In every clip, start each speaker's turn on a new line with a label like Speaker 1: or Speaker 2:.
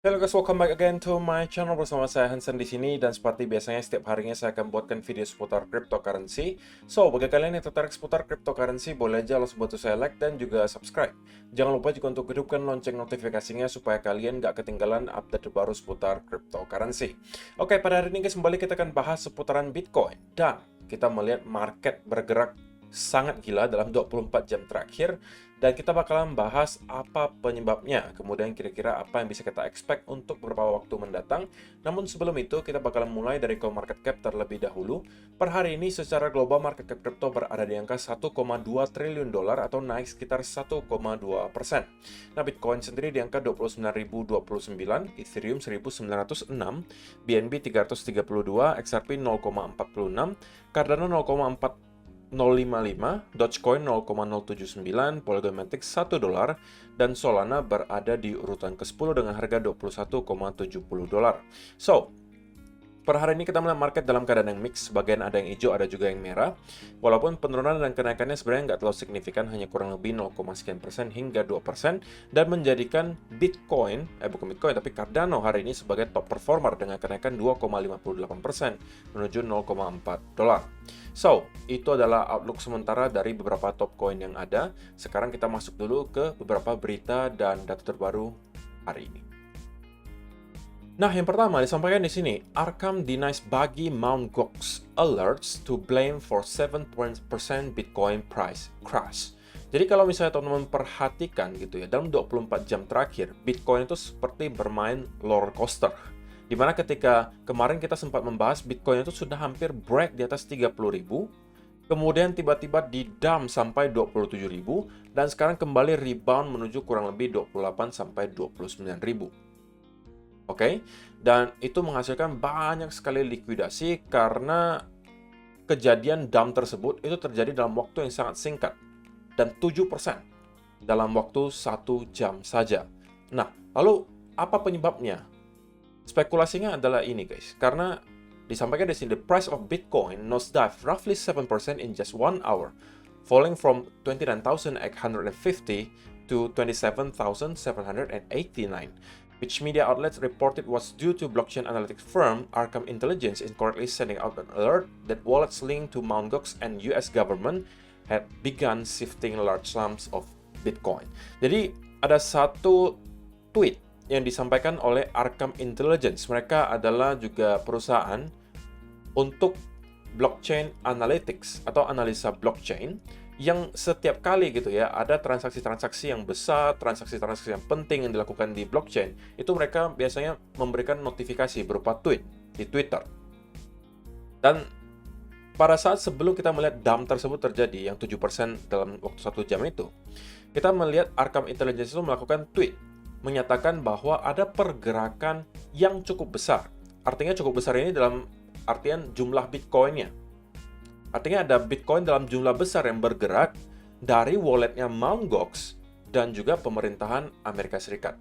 Speaker 1: Hello guys, welcome back again to my channel bersama saya Hansen di sini, dan seperti biasanya setiap harinya saya akan buatkan video seputar cryptocurrency. So, bagi kalian yang tertarik seputar cryptocurrency, boleh aja langsung bantu saya like dan juga subscribe. Jangan lupa juga untuk hidupkan lonceng notifikasinya supaya kalian nggak ketinggalan update terbaru seputar cryptocurrency. Oke, pada hari ini guys, kembali kita akan bahas seputaran Bitcoin, dan kita melihat market bergerak sangat gila dalam 24 jam terakhir, dan kita bakalan bahas apa penyebabnya, kemudian kira-kira apa yang bisa kita expect untuk beberapa waktu mendatang. Namun sebelum itu, kita bakalan mulai dari CoinMarketCap terlebih dahulu. Per hari ini secara global market cap crypto berada di angka 1,2 triliun dolar atau naik sekitar 1,2%. Nah, Bitcoin sendiri di angka 29.029, Ethereum 1906, BNB 332, XRP 0,46, Cardano 0,4055, Dogecoin 0,079, Polygon Matic 1 dolar, dan Solana berada di urutan ke-10 dengan harga 21,70 dolar. So, per hari ini kita melihat market dalam keadaan yang mix, sebagian ada yang hijau, ada juga yang merah. Walaupun penurunan dan kenaikannya sebenarnya nggak terlalu signifikan, hanya kurang lebih 0,sekian% hingga 2%, dan menjadikan Bitcoin, bukan Bitcoin, tapi Cardano hari ini sebagai top performer dengan kenaikan 2,58% menuju 0,4 dolar. So, itu adalah outlook sementara dari beberapa top coin yang ada. Sekarang kita masuk dulu ke beberapa berita dan data terbaru hari ini. Nah, yang pertama disampaikan di sini, Arkham denies bagi Mt. Gox alerts to blame for 7% Bitcoin price crash. Jadi kalau misalnya teman-teman perhatikan gitu ya, dalam 24 jam terakhir, Bitcoin itu seperti bermain roller coaster. Dimana ketika kemarin kita sempat membahas Bitcoin itu sudah hampir break di atas 30.000, kemudian tiba-tiba di-dump sampai 27.000, dan sekarang kembali rebound menuju kurang lebih 28 sampai 29.000. Oke, dan itu menghasilkan banyak sekali likuidasi karena kejadian dump tersebut itu terjadi dalam waktu yang sangat singkat, dan 7% dalam waktu 1 jam saja. Nah, lalu apa penyebabnya? Spekulasinya adalah ini guys, karena disampaikan di sini the price of Bitcoin nosedive roughly 7% in just 1 hour, falling from 29,850 to 27,789, which media outlets reported was due to blockchain analytics firm Arkham Intelligence incorrectly sending out an alert that wallets linked to Mt. Gox and US government had begun shifting large sums of Bitcoin. Jadi ada satu tweet yang disampaikan oleh Arkham Intelligence. Mereka adalah juga perusahaan untuk blockchain analytics atau analisa blockchain, yang setiap kali gitu ya ada transaksi-transaksi yang besar, transaksi-transaksi yang penting yang dilakukan di blockchain, itu mereka biasanya memberikan notifikasi berupa tweet di Twitter. Dan pada saat sebelum kita melihat dump tersebut terjadi yang 7% dalam waktu 1 jam itu, kita melihat Arkham Intelligence itu melakukan tweet menyatakan bahwa ada pergerakan yang cukup besar. Artinya cukup besar ini dalam artian jumlah Bitcoin-nya. Artinya ada Bitcoin dalam jumlah besar yang bergerak dari walletnya Mt. Gox dan juga pemerintahan Amerika Serikat.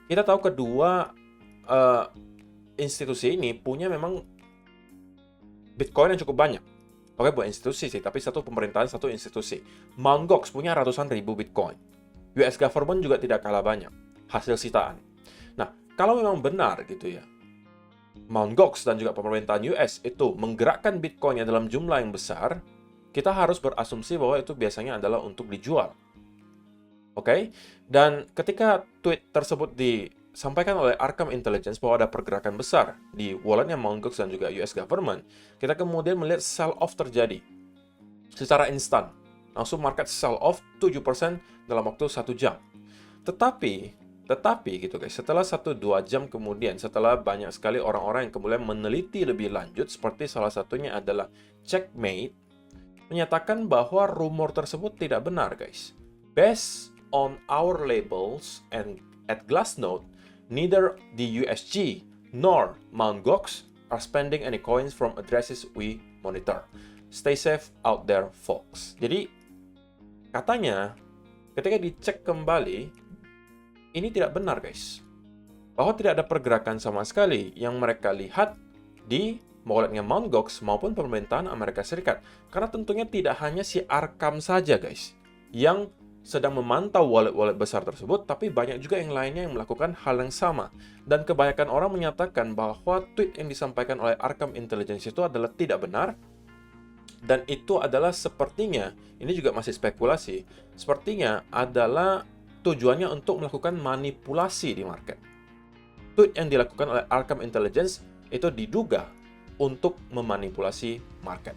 Speaker 1: Kita tahu kedua institusi ini punya memang Bitcoin yang cukup banyak. Oke, bukan institusi sih, tapi satu pemerintahan, satu institusi. Mt. Gox punya ratusan ribu Bitcoin. US government juga tidak kalah banyak hasil sitaan. Nah, kalau memang benar gitu ya, Mt. Gox dan juga pemerintahan US itu menggerakkan Bitcoin-nya dalam jumlah yang besar, kita harus berasumsi bahwa itu biasanya adalah untuk dijual. Oke? Dan ketika tweet tersebut disampaikan oleh Arkham Intelligence bahwa ada pergerakan besar di walletnya Mt. Gox dan juga US government, kita kemudian melihat sell-off terjadi secara instan. Langsung market sell-off 7% dalam waktu 1 jam. Tetapi gitu guys, setelah 1-2 jam kemudian, setelah banyak sekali orang-orang yang kemudian meneliti lebih lanjut, seperti salah satunya adalah Checkmate, menyatakan bahwa rumor tersebut tidak benar guys. Based on our labels and at Glassnode, neither the USG nor Mt. Gox are spending any coins from addresses we monitor. Stay safe out there folks. Jadi katanya ketika dicek kembali, ini tidak benar guys, bahwa tidak ada pergerakan sama sekali yang mereka lihat di walletnya Mt. Gox maupun pemerintahan Amerika Serikat. Karena tentunya tidak hanya si Arkham saja guys yang sedang memantau wallet-wallet besar tersebut, tapi banyak juga yang lainnya yang melakukan hal yang sama. Dan kebanyakan orang menyatakan bahwa tweet yang disampaikan oleh Arkham Intelligence itu adalah tidak benar, dan itu adalah sepertinya, ini juga masih spekulasi, sepertinya adalah tujuannya untuk melakukan manipulasi di market. Tweet yang dilakukan oleh Arkham Intelligence itu diduga untuk memanipulasi market.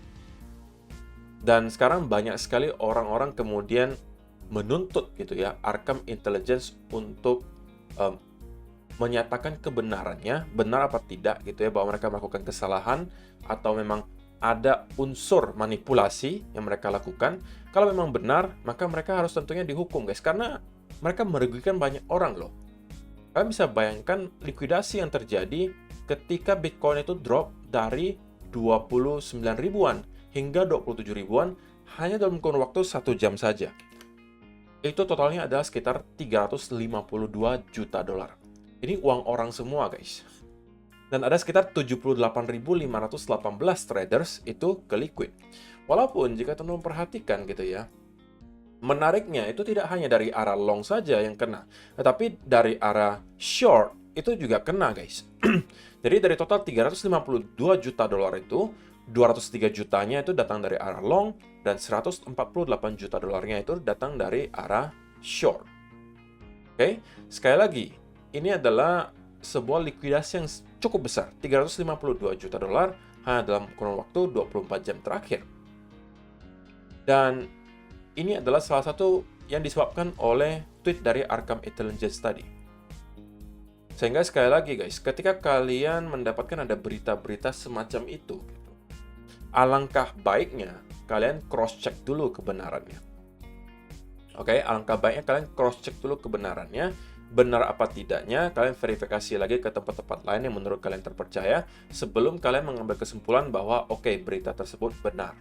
Speaker 1: Dan sekarang banyak sekali orang-orang kemudian menuntut gitu ya Arkham Intelligence untuk menyatakan kebenarannya, benar apa tidak gitu ya, bahwa mereka melakukan kesalahan atau memang ada unsur manipulasi yang mereka lakukan. Kalau memang benar, maka mereka harus tentunya dihukum, guys, karena mereka merugikan banyak orang loh. Kalian bisa bayangkan likuidasi yang terjadi ketika Bitcoin itu drop dari 29 ribuan hingga 27 ribuan hanya dalam kurun waktu 1 jam saja. Itu totalnya adalah sekitar 352 juta dolar. Ini uang orang semua, guys. Dan ada sekitar 78.518 traders itu ke liquid. Walaupun jika teman-teman perhatikan gitu ya, menariknya itu tidak hanya dari arah long saja yang kena, tetapi dari arah short itu juga kena, guys. Jadi dari total 352 juta dolar itu, 203 jutanya itu datang dari arah long, dan 148 juta dolarnya itu datang dari arah short. Oke, sekali lagi, ini adalah sebuah likuidasi yang cukup besar, 352 juta dolar hanya dalam kurun waktu 24 jam terakhir. Dan ini adalah salah satu yang disebabkan oleh tweet dari Arkham Intelligence tadi. Sehingga sekali lagi, guys, ketika kalian mendapatkan ada berita-berita semacam itu, alangkah baiknya kalian cross-check dulu kebenarannya. Oke, alangkah baiknya kalian cross-check dulu kebenarannya, benar apa tidaknya, kalian verifikasi lagi ke tempat-tempat lain yang menurut kalian terpercaya, sebelum kalian mengambil kesimpulan bahwa oke, berita tersebut benar.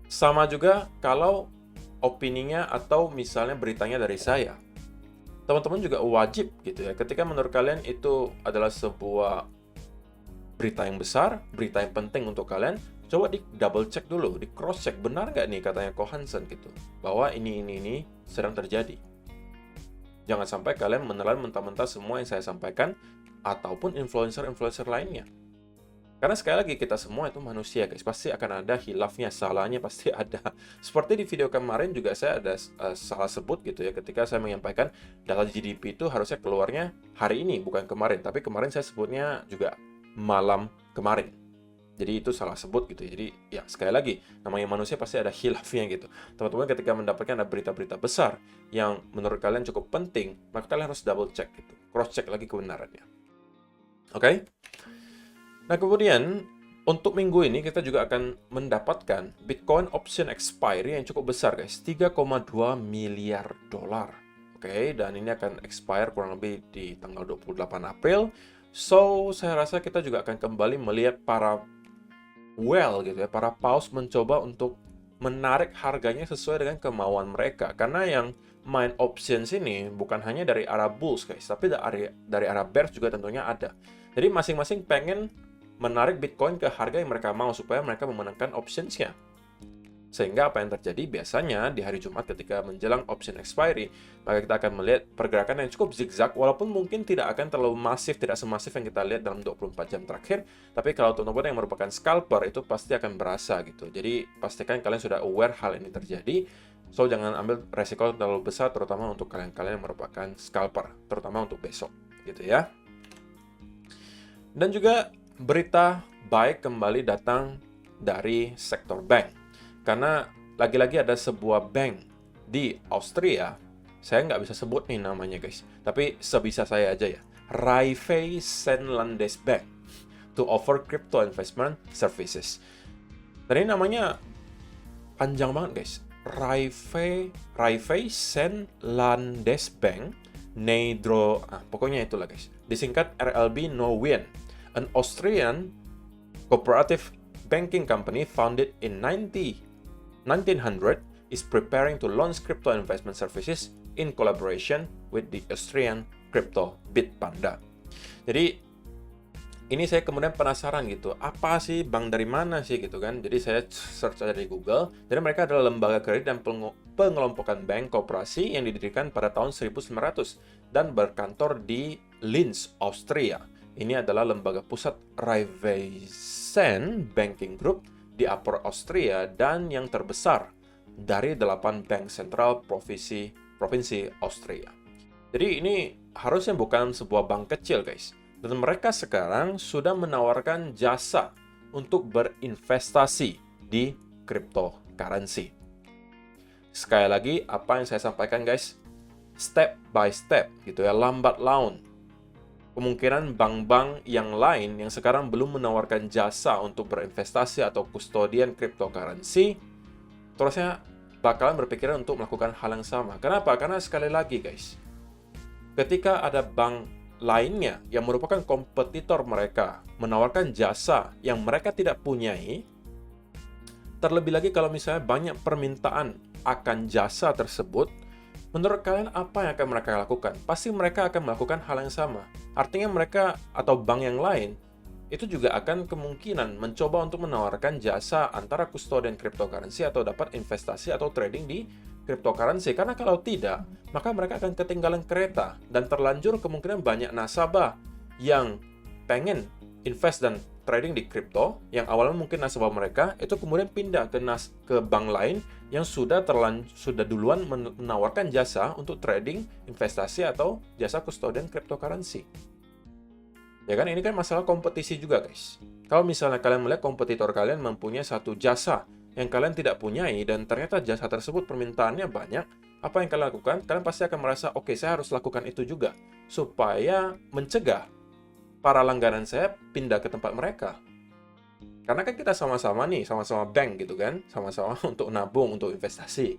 Speaker 1: Sama juga kalau opininya atau misalnya beritanya dari saya. Teman-teman juga wajib gitu ya, ketika menurut kalian itu adalah sebuah berita yang besar, berita yang penting untuk kalian, coba di double check dulu, di cross check, benar nggak nih katanya Ko Hansen gitu, bahwa ini sedang terjadi. Jangan sampai kalian menelan mentah-mentah semua yang saya sampaikan, ataupun influencer-influencer lainnya. Karena sekali lagi, kita semua itu manusia, guys. Pasti akan ada hilafnya, salahnya pasti ada. Seperti di video kemarin juga saya ada salah sebut gitu ya, ketika saya menyampaikan data GDP itu harusnya keluarnya hari ini, bukan kemarin. Tapi kemarin saya sebutnya juga malam kemarin. Jadi itu salah sebut gitu. Jadi ya sekali lagi, namanya manusia pasti ada hilafnya gitu. Teman-teman ketika mendapatkan ada berita-berita besar yang menurut kalian cukup penting, maka kalian harus double check gitu. Cross check lagi kebenarannya. Oke? Nah, kemudian untuk minggu ini kita juga akan mendapatkan Bitcoin option expiry yang cukup besar, guys. 3,2 miliar dolar. Oke, dan ini akan expire kurang lebih di tanggal 28 April. So, saya rasa kita juga akan kembali melihat para gitu ya, para paus mencoba untuk menarik harganya sesuai dengan kemauan mereka. Karena yang main options ini bukan hanya dari arah bulls, guys, tapi dari arah bears juga tentunya ada. Jadi masing-masing pengen menarik Bitcoin ke harga yang mereka mau supaya mereka memenangkan optionsnya. Sehingga apa yang terjadi biasanya di hari Jumat ketika menjelang option expiry, maka kita akan melihat pergerakan yang cukup zigzag, walaupun mungkin tidak akan terlalu masif, tidak semasif yang kita lihat dalam 24 jam terakhir, tapi kalau teman-teman yang merupakan scalper itu pasti akan berasa gitu. Jadi pastikan kalian sudah aware hal ini terjadi, so jangan ambil resiko terlalu besar, terutama untuk kalian-kalian yang merupakan scalper, terutama untuk besok gitu ya. Dan juga berita baik kembali datang dari sektor bank. Karena lagi-lagi ada sebuah bank di Austria, saya nggak bisa sebut nih namanya, guys, tapi sebisa saya aja ya, Raiffeisenlandes to offer crypto investment services. Dan ini namanya panjang banget, guys. Raiffeisenlandes pokoknya itulah, guys. Disingkat RLB Norwegian, an Austrian cooperative banking company founded in 1900 is preparing to launch crypto investment services in collaboration with the Austrian crypto Bitpanda. Jadi ini saya kemudian penasaran gitu, apa sih bank dari mana sih gitu kan. Jadi saya search aja di Google. Jadi mereka adalah lembaga kredit dan pengelompokan bank koperasi yang didirikan pada tahun 1900 dan berkantor di Linz, Austria. Ini adalah lembaga pusat Raiffeisen Banking Group di Upper Austria dan yang terbesar dari 8 bank sentral provinsi Austria. Jadi ini harusnya bukan sebuah bank kecil, guys. Dan mereka sekarang sudah menawarkan jasa untuk berinvestasi di cryptocurrency. Sekali lagi, apa yang saya sampaikan, guys, step by step gitu ya, lambat laun. Kemungkinan bank-bank yang lain yang sekarang belum menawarkan jasa untuk berinvestasi atau kustodian cryptocurrency, terusnya bakalan berpikiran untuk melakukan hal yang sama. Kenapa? Karena sekali lagi, guys, ketika ada bank lainnya yang merupakan kompetitor mereka menawarkan jasa yang mereka tidak punyai, terlebih lagi kalau misalnya banyak permintaan akan jasa tersebut, menurut kalian apa yang akan mereka lakukan? Pasti mereka akan melakukan hal yang sama. Artinya mereka atau bank yang lain itu juga akan kemungkinan mencoba untuk menawarkan jasa antara kustodian cryptocurrency atau dapat investasi atau trading di cryptocurrency. Karena kalau tidak, maka mereka akan ketinggalan kereta dan terlanjur kemungkinan banyak nasabah yang pengen invest dan trading di crypto yang awalnya mungkin nasabah mereka itu kemudian pindah ke bank lain yang sudah duluan menawarkan jasa untuk trading, investasi atau jasa kustodian cryptocurrency. Ya kan, ini kan masalah kompetisi juga, guys. Kalau misalnya kalian melihat kompetitor kalian mempunyai satu jasa yang kalian tidak punyai dan ternyata jasa tersebut permintaannya banyak, apa yang kalian lakukan? Kalian pasti akan merasa, oke, saya harus lakukan itu juga supaya mencegah para langganan saya pindah ke tempat mereka. Karena kan kita sama-sama nih, sama-sama bank gitu kan, sama-sama untuk nabung, untuk investasi.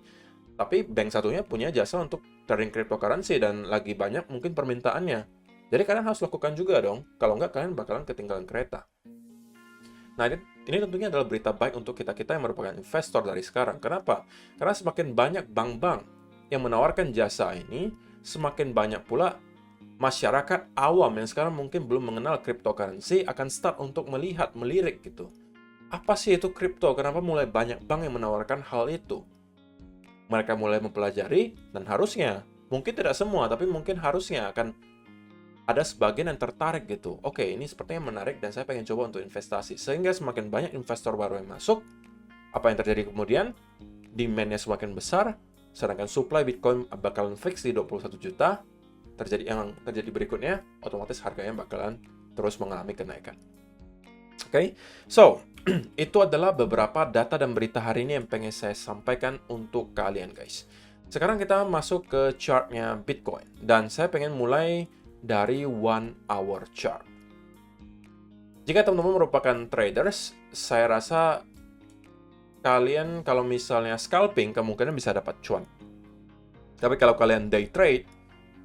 Speaker 1: Tapi bank satunya punya jasa untuk trading cryptocurrency dan lagi banyak mungkin permintaannya. Jadi kalian harus lakukan juga dong, kalau nggak kalian bakalan ketinggalan kereta. Nah, ini tentunya adalah berita baik untuk kita-kita yang merupakan investor dari sekarang. Kenapa? Karena semakin banyak bank-bank yang menawarkan jasa ini, semakin banyak pula masyarakat awam yang sekarang mungkin belum mengenal cryptocurrency akan start untuk melirik gitu. Apa sih itu kripto? Kenapa mulai banyak bank yang menawarkan hal itu? Mereka mulai mempelajari dan harusnya, mungkin tidak semua, tapi mungkin harusnya akan ada sebagian yang tertarik gitu. Oke, ini sepertinya menarik dan saya pengen coba untuk investasi. Sehingga semakin banyak investor baru yang masuk, apa yang terjadi kemudian? Demand-nya semakin besar, sedangkan supply Bitcoin bakalan fix di 21 juta. Yang terjadi berikutnya, otomatis harganya bakalan terus mengalami kenaikan. Oke, so itu adalah beberapa data dan berita hari ini yang pengen saya sampaikan untuk kalian, guys. Sekarang kita masuk ke chartnya Bitcoin. Dan saya pengen mulai dari 1 hour chart. Jika teman-teman merupakan traders, saya rasa kalian kalau misalnya scalping kemungkinan bisa dapat cuan. Tapi kalau kalian day trade,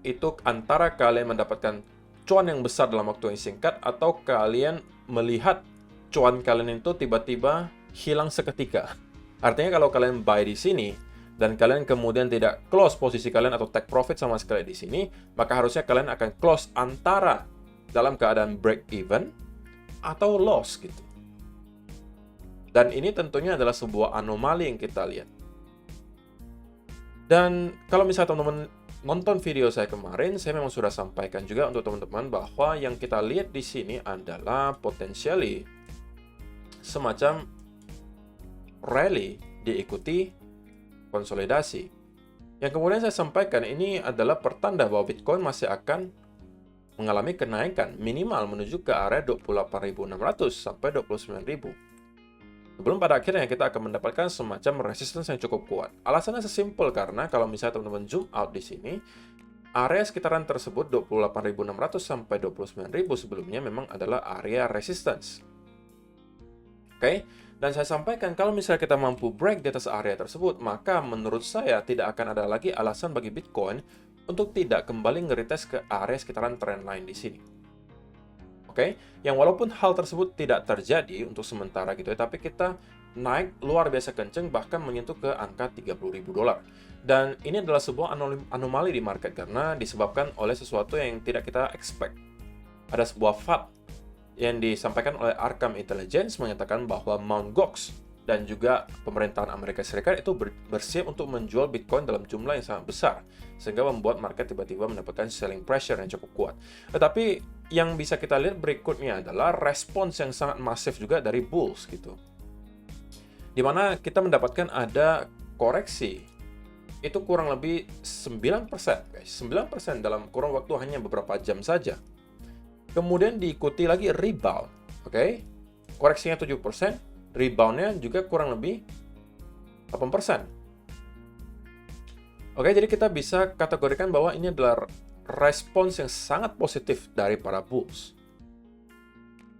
Speaker 1: itu antara kalian mendapatkan cuan yang besar dalam waktu yang singkat atau kalian melihat cuan kalian itu tiba-tiba hilang seketika. Artinya kalau kalian buy di sini dan kalian kemudian tidak close posisi kalian atau take profit sama sekali di sini, maka harusnya kalian akan close antara dalam keadaan break even atau loss gitu. Dan ini tentunya adalah sebuah anomali yang kita lihat. Dan kalau misalnya teman-teman nonton video saya kemarin, saya memang sudah sampaikan juga untuk teman-teman bahwa yang kita lihat di sini adalah potentially semacam rally diikuti konsolidasi. Yang kemudian saya sampaikan ini adalah pertanda bahwa Bitcoin masih akan mengalami kenaikan minimal menuju ke area 28.600 sampai 29.000. Sebelum pada akhirnya kita akan mendapatkan semacam resistance yang cukup kuat. Alasannya sesimpel karena kalau misalnya teman-teman zoom out di sini, area sekitaran tersebut 28.600 sampai 29.000 sebelumnya memang adalah area resistance. Oke? Dan saya sampaikan, kalau misalnya kita mampu break di atas area tersebut, maka menurut saya tidak akan ada lagi alasan bagi Bitcoin untuk tidak kembali nge-retest ke area sekitaran trendline di sini. Oke? Yang walaupun hal tersebut tidak terjadi untuk sementara gitu ya, tapi kita naik luar biasa kenceng bahkan menyentuh ke angka $30.000. Dan ini adalah sebuah anomali di market karena disebabkan oleh sesuatu yang tidak kita expect. Ada sebuah FUD yang disampaikan oleh Arkham Intelligence menyatakan bahwa Mt. Gox dan juga pemerintahan Amerika Serikat itu bersiap untuk menjual Bitcoin dalam jumlah yang sangat besar, sehingga membuat market tiba-tiba mendapatkan selling pressure yang cukup kuat. Tetapi yang bisa kita lihat berikutnya adalah respons yang sangat masif juga dari bulls gitu. Dimana kita mendapatkan ada koreksi, itu kurang lebih 9%, guys. 9% dalam kurang waktu hanya beberapa jam saja. Kemudian diikuti lagi rebound, oke? Koreksinya 7%, reboundnya juga kurang lebih 8%. Oke, jadi kita bisa kategorikan bahwa ini adalah respons yang sangat positif dari para bulls.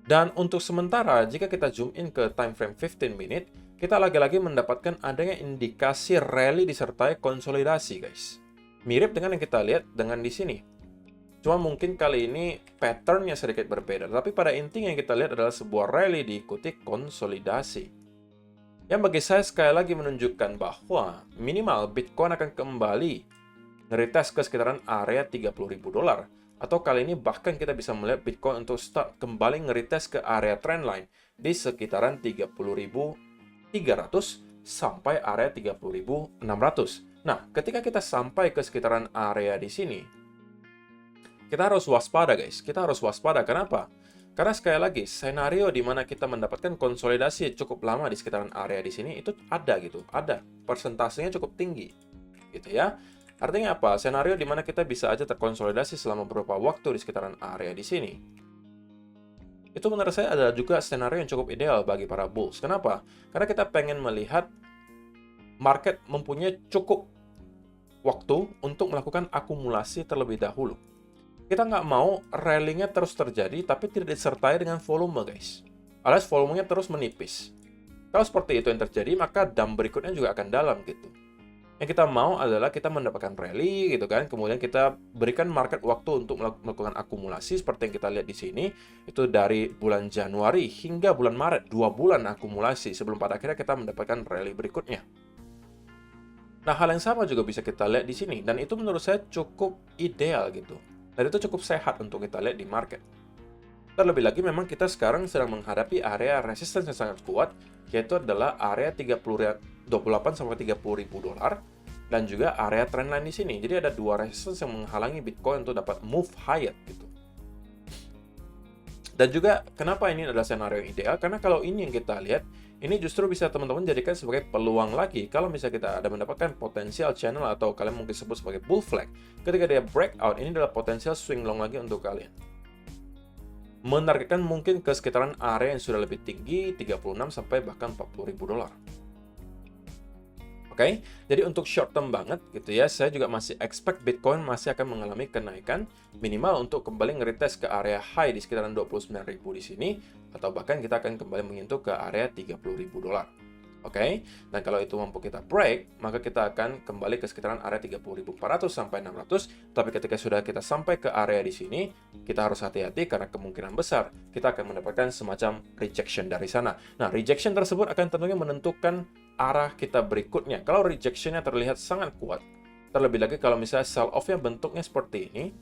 Speaker 1: Dan untuk sementara, jika kita zoom in ke time frame 15 menit, kita lagi-lagi mendapatkan adanya indikasi rally disertai konsolidasi, guys. Mirip dengan yang kita lihat dengan di sini. Cuma mungkin kali ini pattern-nya sedikit berbeda. Tapi pada intinya yang kita lihat adalah sebuah rally diikuti konsolidasi. Yang bagi saya sekali lagi menunjukkan bahwa minimal Bitcoin akan kembali nge-retest ke sekitaran area $30.000. Atau kali ini bahkan kita bisa melihat Bitcoin untuk start kembali nge-retest ke area trendline di sekitaran 30.300 sampai area 30.600. Nah, ketika kita sampai ke sekitaran area di sini, kita harus waspada, guys. Kita harus waspada. Kenapa? Karena sekali lagi, senario di mana kita mendapatkan konsolidasi cukup lama di sekitaran area di sini, itu ada gitu. Ada. Persentasenya cukup tinggi. Gitu ya. Artinya apa? Senario di mana kita bisa aja terkonsolidasi selama beberapa waktu di sekitaran area di sini. Itu menurut saya adalah juga senario yang cukup ideal bagi para bulls. Kenapa? Karena kita pengen melihat market mempunyai cukup waktu untuk melakukan akumulasi terlebih dahulu. Kita nggak mau rally-nya terus terjadi, tapi tidak disertai dengan volume, guys. Alias volumenya terus menipis. Kalau seperti itu yang terjadi, maka dump berikutnya juga akan dalam, gitu. Yang kita mau adalah kita mendapatkan rally, gitu kan. Kemudian kita berikan market waktu untuk melakukan akumulasi, seperti yang kita lihat di sini. Itu dari bulan Januari hingga bulan Maret, 2 bulan akumulasi, sebelum pada akhirnya kita mendapatkan rally berikutnya. Nah, hal yang sama juga bisa kita lihat di sini. Dan itu menurut saya cukup ideal, gitu. Dan itu cukup sehat untuk kita lihat di market. Terlebih lagi memang kita sekarang sedang menghadapi area resistance yang sangat kuat, yaitu adalah area 28 sampai 30 ribu dolar dan juga area trendline di sini. Jadi ada dua resistance yang menghalangi Bitcoin untuk dapat move higher gitu. Dan juga kenapa ini adalah senario yang ideal? Karena kalau ini yang kita lihat, ini justru bisa teman-teman jadikan sebagai peluang lagi kalau misalnya kita ada mendapatkan potensial channel atau kalian mungkin sebut sebagai bull flag. Ketika dia breakout, ini adalah potensial swing long lagi untuk kalian. Menargetkan mungkin ke sekitaran area yang sudah lebih tinggi, 36 sampai bahkan 40 ribu dolar. Oke, jadi untuk short term banget gitu ya, saya juga masih expect Bitcoin masih akan mengalami kenaikan minimal untuk kembali nge-retest ke area high di sekitaran 29.000 di sini, atau bahkan kita akan kembali menyentuh ke area 30.000 dolar. Oke, dan kalau itu mampu kita break, maka kita akan kembali ke sekitaran area 30.400 sampai 600. Tapi ketika sudah kita sampai ke area di sini, kita harus hati-hati karena kemungkinan besar kita akan mendapatkan semacam rejection dari sana. Nah, rejection tersebut akan tentunya menentukan arah kita berikutnya. Kalau rejection-nya terlihat sangat kuat, terlebih lagi kalau misalnya sell off-nya bentuknya seperti ini,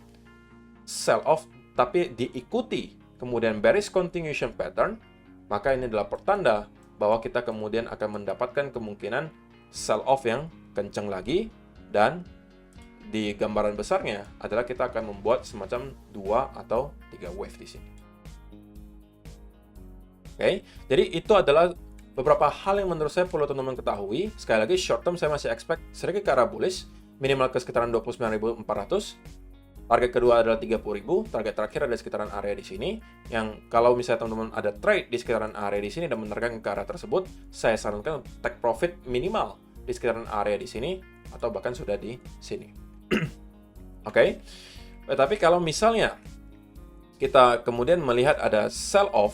Speaker 1: sell off tapi diikuti kemudian bearish continuation pattern, maka ini adalah pertanda bahwa kita kemudian akan mendapatkan kemungkinan sell off yang kencang lagi, dan di gambaran besarnya adalah kita akan membuat semacam 2 atau 3 wave di sini. Oke, jadi itu adalah beberapa hal yang menurut saya perlu teman-teman ketahui. Sekali lagi, short term saya masih expect sedikit ke arah bullish, minimal ke sekitaran 29.400. Target kedua adalah 30.000, target terakhir ada di sekitaran area di sini. Yang kalau misalnya teman-teman ada trade di sekitaran area di sini dan menerangkan ke arah tersebut, saya sarankan take profit minimal di sekitaran area di sini atau bahkan sudah di sini. Oke. Tapi kalau misalnya kita kemudian melihat ada sell off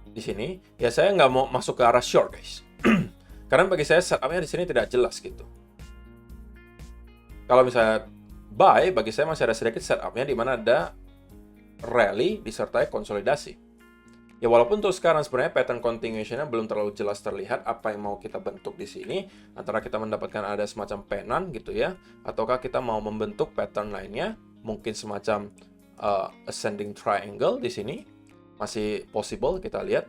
Speaker 1: di sini, ya saya nggak mau masuk ke arah short, guys. Karena bagi saya setupnya di sini tidak jelas gitu. Kalau misalnya buy, bagi saya masih ada sedikit setupnya di mana ada rally disertai konsolidasi. Ya walaupun untuk sekarang sebenarnya pattern continuation-nya belum terlalu jelas terlihat apa yang mau kita bentuk di sini, antara kita mendapatkan ada semacam penan gitu ya, ataukah kita mau membentuk pattern lainnya, mungkin semacam ascending triangle di sini. masih possible, kita lihat.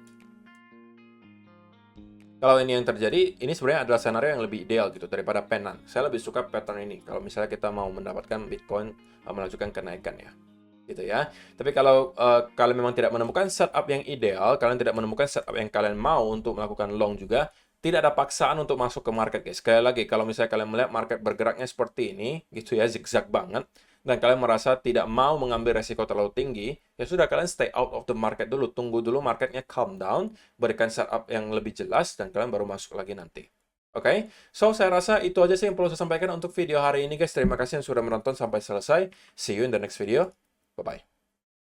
Speaker 1: Kalau ini yang terjadi, ini sebenarnya adalah skenario yang lebih ideal gitu daripada pennant. Saya lebih suka pattern ini kalau misalnya kita mau mendapatkan Bitcoin melanjutkan kenaikan ya. Gitu ya. Tapi kalau kalian memang tidak menemukan setup yang ideal, kalian tidak menemukan setup yang kalian mau untuk melakukan long juga, tidak ada paksaan untuk masuk ke market guys. Sekali lagi, kalau misalnya kalian melihat market bergeraknya seperti ini, gitu ya, zigzag banget, dan kalian merasa tidak mau mengambil resiko terlalu tinggi, ya sudah, kalian stay out of the market dulu, tunggu dulu marketnya calm down, berikan setup yang lebih jelas, dan kalian baru masuk lagi nanti. Oke, so saya rasa itu aja sih yang perlu saya sampaikan untuk video hari ini guys. Terima kasih yang sudah menonton sampai selesai. See you in the next video. Bye-bye.